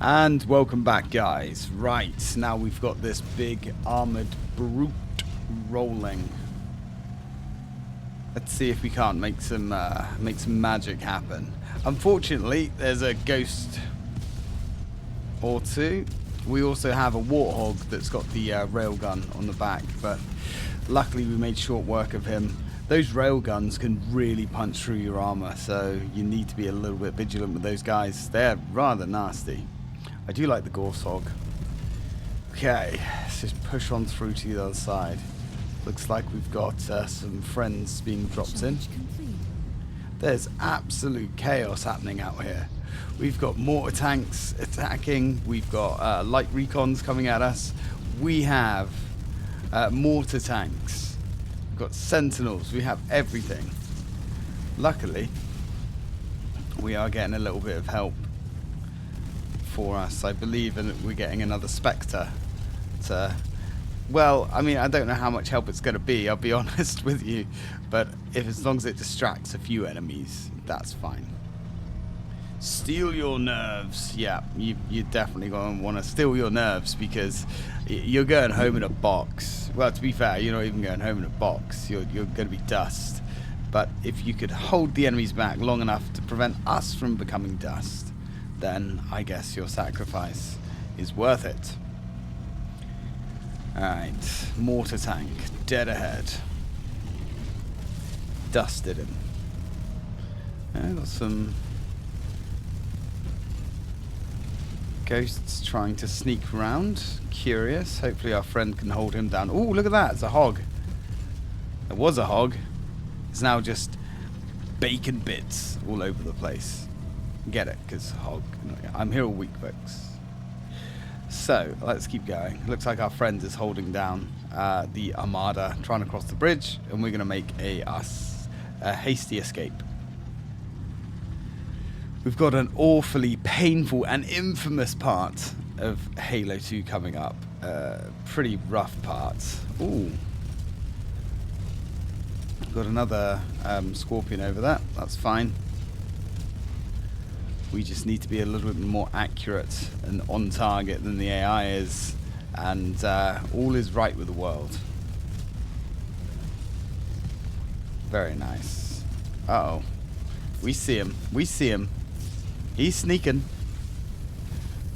And welcome back, guys. Right, now we've got this big armored brute rolling. Let's see if we can't make some magic happen. Unfortunately, there's a ghost or two. We also have a warthog that's got the railgun on the back, but luckily we made short work of him. Those railguns can really punch through your armor, so you need to be a little bit vigilant with those guys. They're rather nasty. I do like the Gorsog. Okay, let's just push on through to the other side. Looks like we've got some friends being dropped in. There's absolute chaos happening out here. We've got mortar tanks attacking. We've got light recons coming at us. We have mortar tanks. We've got sentinels. We have everything. Luckily, we are getting a little bit of help for us. I believe we're getting another Spectre to... Well, I mean, I don't know how much help it's going to be, I'll be honest with you. But as long as it distracts a few enemies, that's fine. Steal your nerves. Yeah, you're definitely going to want to steal your nerves because you're going home in a box. Well, to be fair, you're not even going home in a box. You're going to be dust. But if you could hold the enemies back long enough to prevent us from becoming dust, then I guess your sacrifice is worth it. Alright, mortar tank, dead ahead. Dusted him. Got some ghosts trying to sneak around. Curious. Hopefully our friend can hold him down. Oh, look at that. It's a hog. It was a hog. It's now just bacon bits all over the place. Get it, because hog. I'm here all week, folks. So, let's keep going. Looks like our friend is holding down the Armada, trying to cross the bridge, and we're going to make a hasty escape. We've got an awfully painful and infamous part of Halo 2 coming up. Pretty rough part. Ooh. Got another Scorpion over there. That's fine. We just need to be a little bit more accurate and on target than the AI is, and all is right with the world. Very nice. Uh-oh. We see him. We see him. He's sneaking.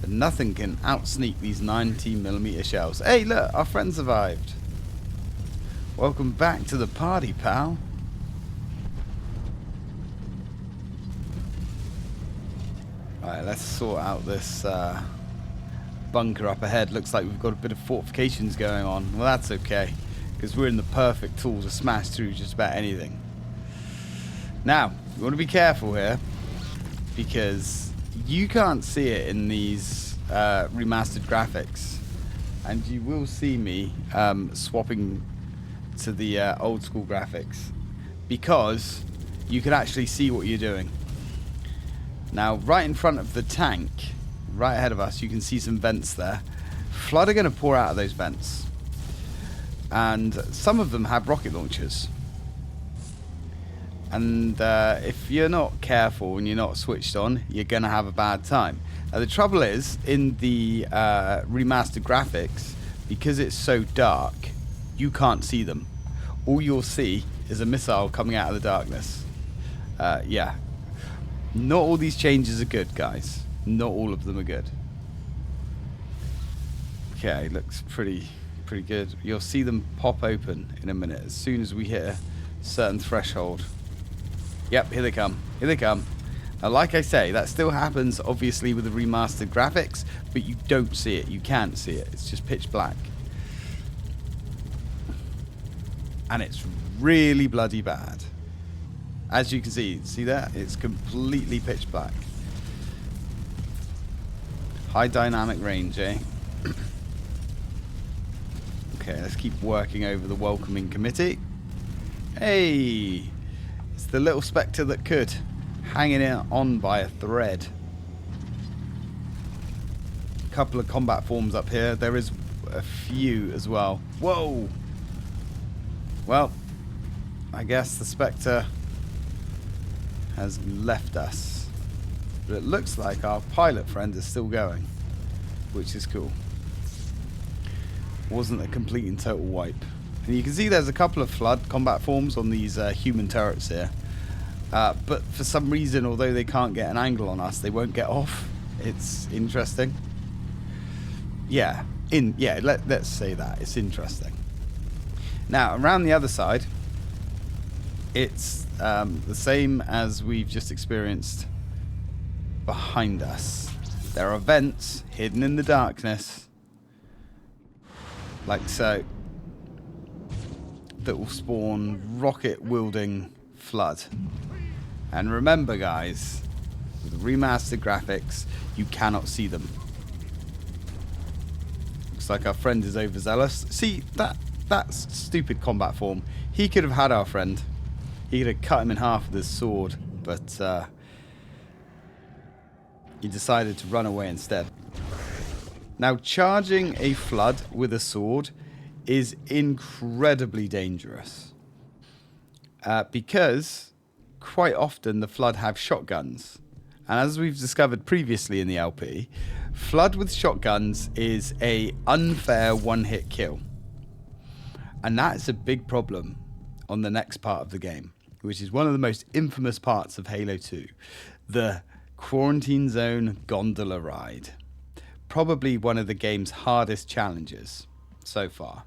But nothing can out-sneak these 90mm shells. Hey, look! Our friend survived. Welcome back to the party, pal. Alright, let's sort out this bunker up ahead. Looks like we've got a bit of fortifications going on. Well, that's okay, because we're in the perfect tool to smash through just about anything. Now, you want to be careful here, because you can't see it in these remastered graphics. And you will see me swapping to the old school graphics, because you can actually see what you're doing. Now, right in front of the tank, right ahead of us, you can see some vents there. Flood are going to pour out of those vents. And some of them have rocket launchers. And if you're not careful and you're not switched on, you're going to have a bad time. Now, the trouble is, in the remastered graphics, because it's so dark, you can't see them. All you'll see is a missile coming out of the darkness. Yeah. Not all these changes are good, guys. Not all of them are good. Okay, looks pretty good. You'll see them pop open in a minute as soon as we hit a certain threshold. Yep, here they come. Here they come. Now, like I say, that still happens, obviously, with the remastered graphics, but you don't see it. You can't see it. It's just pitch black. And it's really bloody bad. As you can see that? It's completely pitch black. High dynamic range, eh? Okay, let's keep working over the welcoming committee. Hey! It's the little Spectre that could. Hanging on by a thread. A couple of combat forms up here. There is a few as well. Whoa! Well, I guess the Spectre has left us. But it looks like our pilot friend is still going, which is cool. Wasn't a complete and total wipe. And you can see there's a couple of flood combat forms on these human turrets here. But for some reason, although they can't get an angle on us, they won't get off. It's interesting. Yeah, let's say that. It's interesting. Now, around the other side, it's the same as we've just experienced behind us. There are vents hidden in the darkness, like so, that will spawn rocket-wielding flood. And remember, guys, with remastered graphics, you cannot see them. Looks like our friend is overzealous. See, that's stupid combat form. He could have had our friend. He could have cut him in half with his sword, but he decided to run away instead. Now, charging a flood with a sword is incredibly dangerous. Because quite often the flood have shotguns. And as we've discovered previously in the LP, flood with shotguns is a unfair one-hit kill. And that is a big problem on the next part of the game, which is one of the most infamous parts of Halo 2, the Quarantine Zone Gondola Ride. Probably one of the game's hardest challenges so far.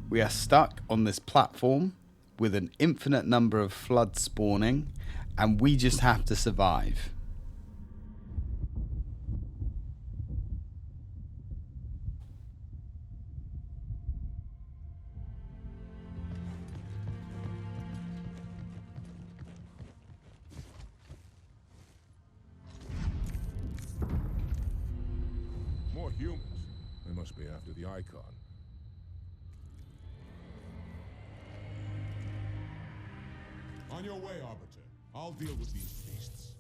We are stuck on this platform with an infinite number of floods spawning, and we just have to survive. More humans. They must be after the icon. On your way, Arbiter. I'll deal with these beasts.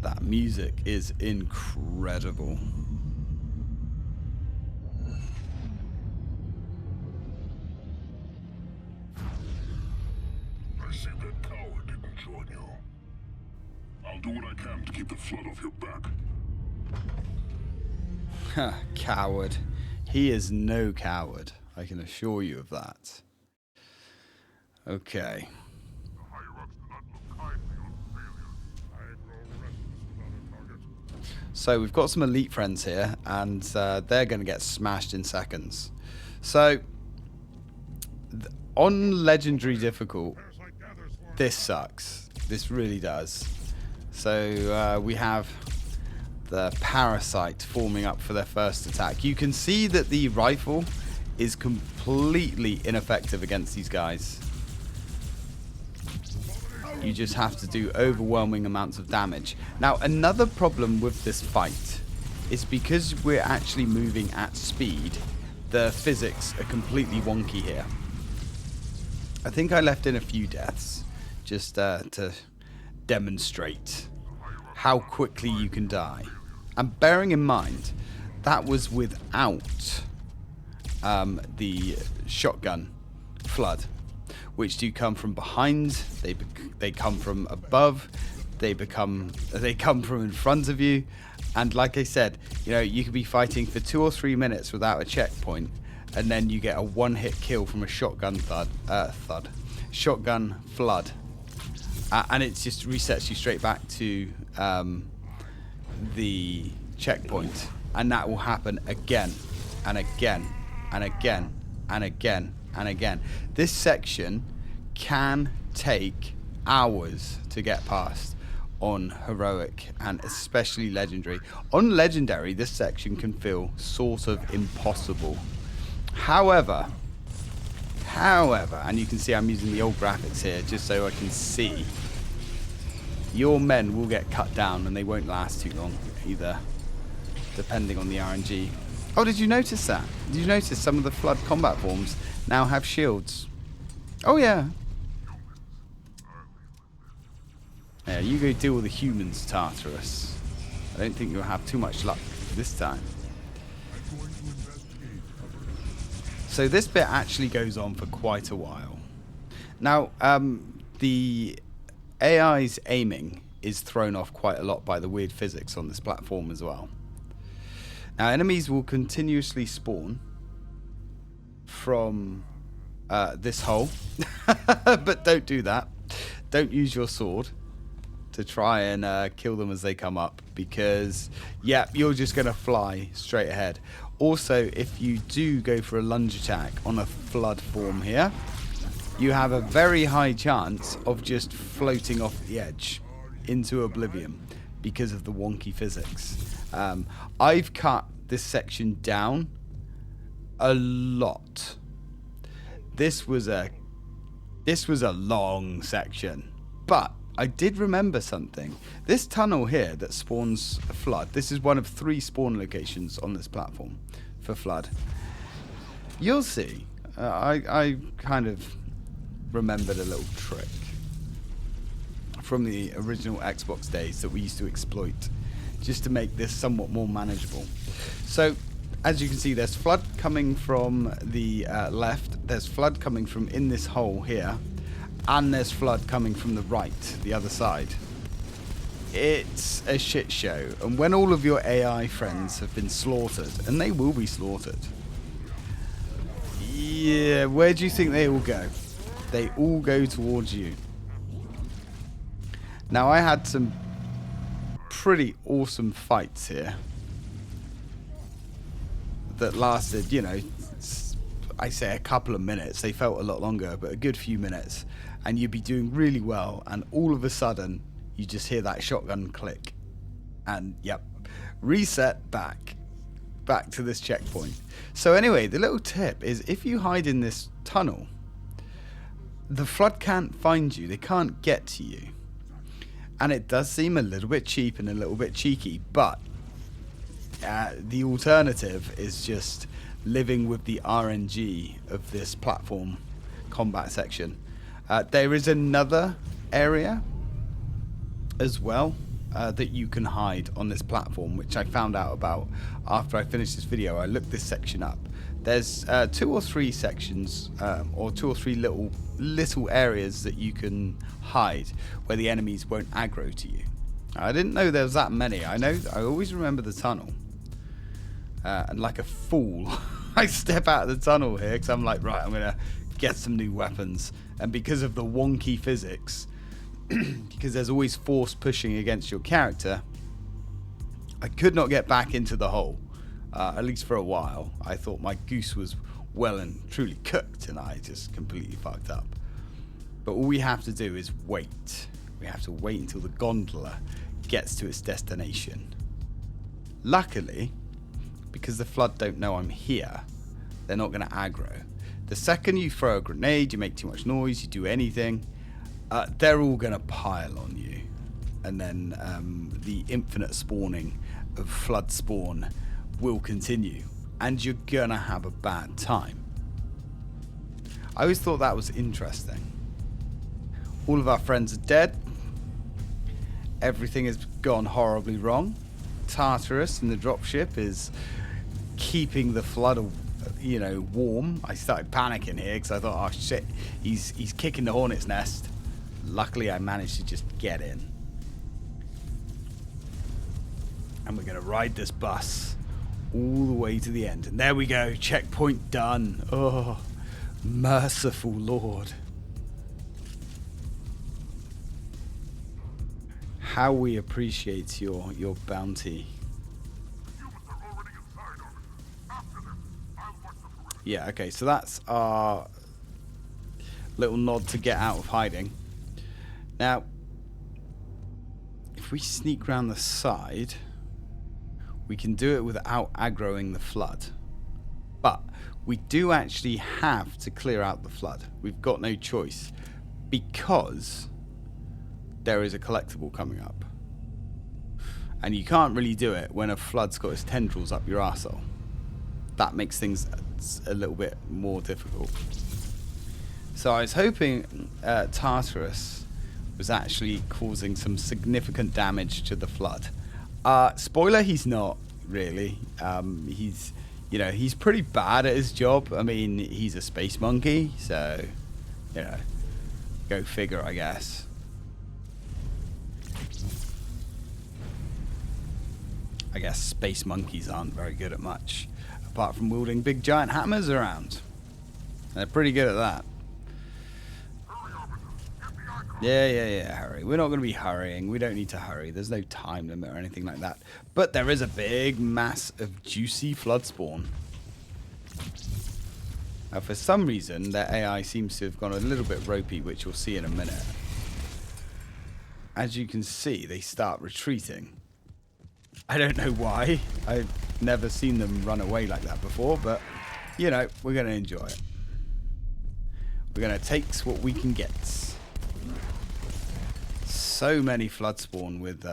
That music is incredible. I see that coward didn't join you. I'll do what I can to keep the flood off your back. Coward. He is no coward. I can assure you of that. Okay. The higher-ups do not look kindly on failure. I grow restless without a target. So we've got some elite friends here, and they're going to get smashed in seconds. So, on legendary difficult, this sucks. This really does. So we have the parasite forming up for their first attack. You can see that the rifle is completely ineffective against these guys. You just have to do overwhelming amounts of damage. Now, another problem with this fight is because we're actually moving at speed, the physics are completely wonky here. I think I left in a few deaths just to demonstrate how quickly you can die. And bearing in mind, that was without the shotgun flood, which do come from behind, they come from above, they come from in front of you, and like I said, you know, you could be fighting for 2 or 3 minutes without a checkpoint, and then you get a one-hit kill from a shotgun shotgun flood, and it just resets you straight back to the checkpoint, and that will happen again and again and again and again and again. This section can take hours to get past on heroic and especially legendary. On legendary, this section can feel sort of impossible. However, and you can see I'm using the old graphics here just so I can see, your men will get cut down and they won't last too long either, depending on the RNG. Oh, did you notice that? Did you notice some of the flood combat forms now have shields? Oh yeah. Yeah, you go deal with the humans, Tartarus. I don't think you'll have too much luck this time. So this bit actually goes on for quite a while. Now, the AI's aiming is thrown off quite a lot by the weird physics on this platform as well. Now, enemies will continuously spawn from this hole, but don't do that. Don't use your sword to try and kill them as they come up, because, yeah, you're just going to fly straight ahead. Also, if you do go for a lunge attack on a flood form here, you have a very high chance of just floating off the edge into oblivion because of the wonky physics. I've cut this section down a lot. This was a long section, but I did remember something. This tunnel here that spawns a flood, this is one of 3 spawn locations on this platform for flood. You'll see, I kind of remembered a little trick from the original Xbox days that we used to exploit just to make this somewhat more manageable. So, as you can see, there's flood coming from the left, there's flood coming from in this hole here, and there's flood coming from the right, the other side. It's a shit show, and when all of your AI friends have been slaughtered, and they will be slaughtered, yeah, where do you think they all go? They all go towards you. Now, I had some pretty awesome fights here that lasted, you know, I say a couple of minutes. They felt a lot longer, but a good few minutes. And you'd be doing really well, and all of a sudden, you just hear that shotgun click. And, yep, reset back to this checkpoint. So anyway, the little tip is if you hide in this tunnel, the flood can't find you. They can't get to you. And it does seem a little bit cheap and a little bit cheeky, but the alternative is just living with the RNG of this platform combat section. There is another area as well that you can hide on this platform, which I found out about after I finished this video. I looked this section up. There's 2 or 3 sections, or 2 or 3 little areas that you can hide where the enemies won't aggro to you. I didn't know there was that many. I always remember the tunnel. And like a fool, I step out of the tunnel here because I'm like, right, I'm going to get some new weapons. And because of the wonky physics, because there's always force pushing against your character, I could not get back into the hole, at least for a while. I thought my goose was well and truly cooked, and I just completely fucked up. But all we have to do is wait. We have to wait until the gondola gets to its destination. Luckily, because the flood don't know I'm here, they're not going to aggro. The second you throw a grenade, you make too much noise, you do anything, they're all going to pile on you. And then the infinite spawning of flood spawn will continue, and you're going to have a bad time. I always thought that was interesting. All of our friends are dead. Everything has gone horribly wrong. Tartarus in the dropship is keeping the flood, you know, warm. I started panicking here because I thought, oh shit, he's kicking the hornet's nest. Luckily, I managed to just get in. And we're going to ride this bus all the way to the end. And there we go, checkpoint done. Oh, merciful Lord. How we appreciate your bounty. Humans are already inside of it. After them, I'll watch the perimeter. Yeah, okay, so that's our little nod to get out of hiding. Now, if we sneak round the side, we can do it without aggroing the flood. But we do actually have to clear out the flood. We've got no choice, because there is a collectible coming up. And you can't really do it when a flood's got its tendrils up your arsehole. That makes things a little bit more difficult. So I was hoping Tartarus was actually causing some significant damage to the flood. Spoiler, he's not really. He's, you know, he's pretty bad at his job. I mean, he's a space monkey, so, you know, go figure, I guess. I guess space monkeys aren't very good at much, apart from wielding big giant hammers around. They're pretty good at that. Yeah, hurry. We're not going to be hurrying. We don't need to hurry. There's no time limit or anything like that. But there is a big mass of juicy flood spawn. Now, for some reason, their AI seems to have gone a little bit ropey, which we'll see in a minute. As you can see, they start retreating. I don't know why. I've never seen them run away like that before, but, you know, we're going to enjoy it. We're going to take what we can get. So many flood spawn with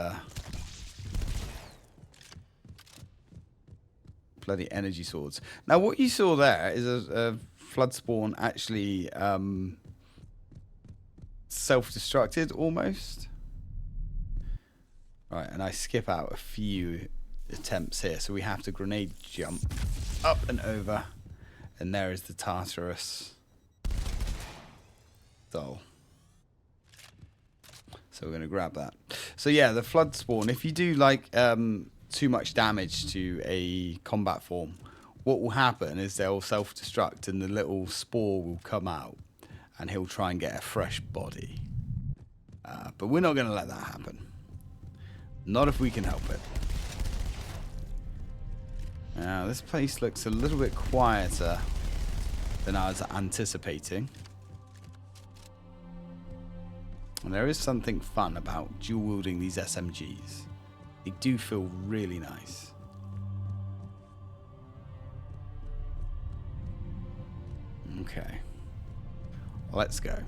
bloody energy swords. Now, what you saw there is a flood spawn actually self-destructed almost. Right, and I skip out a few attempts here, so we have to grenade jump up and over, and there is the Tartarus doll. So we're going to grab that. So yeah, the flood spawn, if you do like too much damage to a combat form, what will happen is they'll self-destruct and the little spore will come out and he'll try and get a fresh body. But we're not going to let that happen. Not if we can help it. Now, this place looks a little bit quieter than I was anticipating. And there is something fun about dual wielding these SMGs. They do feel really nice. Okay. Let's go.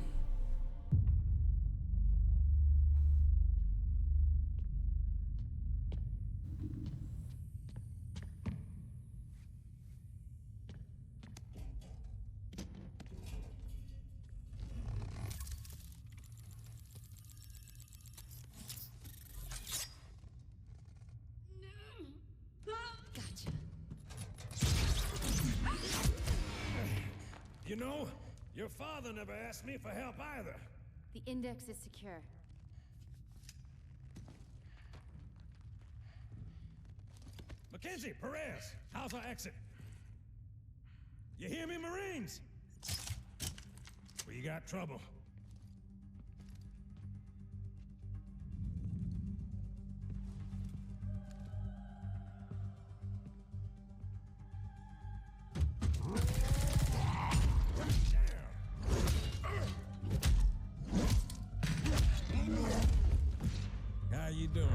You know, your father never asked me for help either. The index is secure. Mackenzie, Perez, how's our exit? You hear me, Marines? We got trouble. How you doing?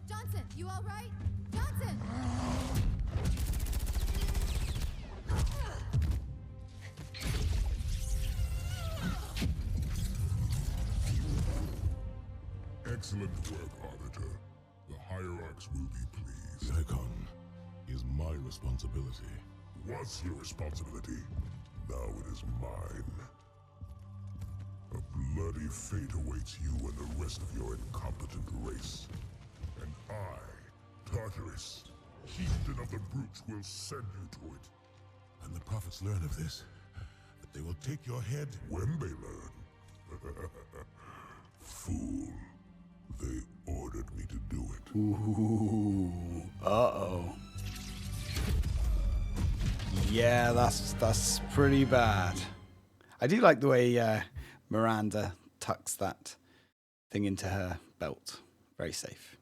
Johnson, you all right? Johnson! Excellent work, Arbiter. The hierarchs will be pleased. Nikon is my responsibility. Was your responsibility. Now it is mine. A bloody fate awaits you and the rest of your incompetent race. And I, Tartarus, chieftain of the brutes, will send you to it. And the prophets learn of this, that they will take your head. When they learn. Fool. They ordered me to do it. Ooh. Uh-oh. Yeah, that's pretty bad. I do like the way Miranda tucks that thing into her belt. Very safe.